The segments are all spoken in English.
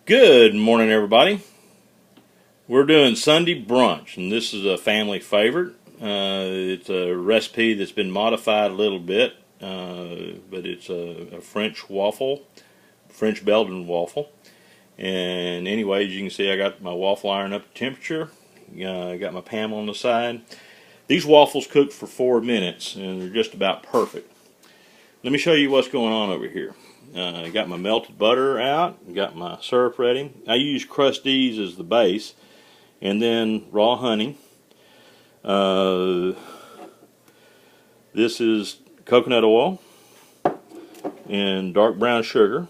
Good morning, everybody. We're doing Sunday brunch, and this is a family favorite. It's a recipe that's been modified a little bit, but it's a French waffle, French Belgian waffle. And anyway, as you can see, I got my waffle iron up to temperature. I got my pan on the side. These waffles cook for 4 minutes, and they're just about perfect. Let me show you what's going on over here. I got my melted butter out, got my syrup ready. I use Crusties as the base, and then raw honey. This is coconut oil and dark brown sugar,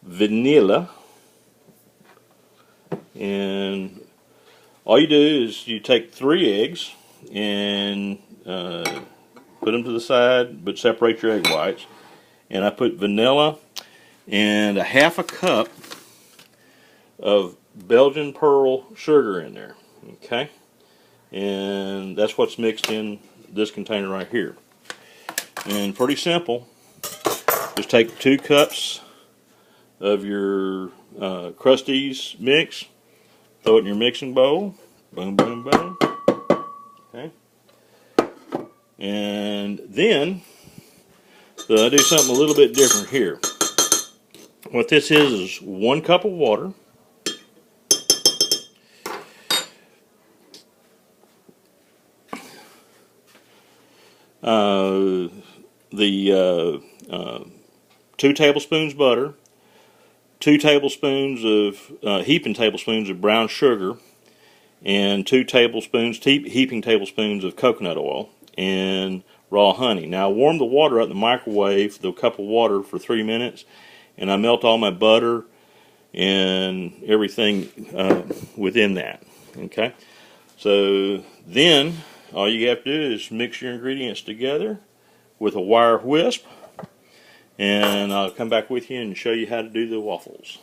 vanilla, and all you do is you take 3 eggs and put them to the side, but separate your egg whites. And I put vanilla and a half a cup of Belgian pearl sugar in there. Okay? And that's what's mixed in this container right here. And pretty simple. Just take 2 cups of your Crusties mix, throw it in your mixing bowl. Boom, boom, boom. Okay? And then, I do something a little bit different here. What this is 1 cup of water, the 2 tablespoons butter, 2 tablespoons of heaping tablespoons of brown sugar, and 2 tablespoons, heaping tablespoons of coconut oil, and raw honey. Now I warm the water up in the microwave, the cup of water, for 3 minutes, and I melt all my butter and everything within that. Okay, so then all you have to do is mix your ingredients together with a wire whisk, and I'll come back with you and show you how to do the waffles.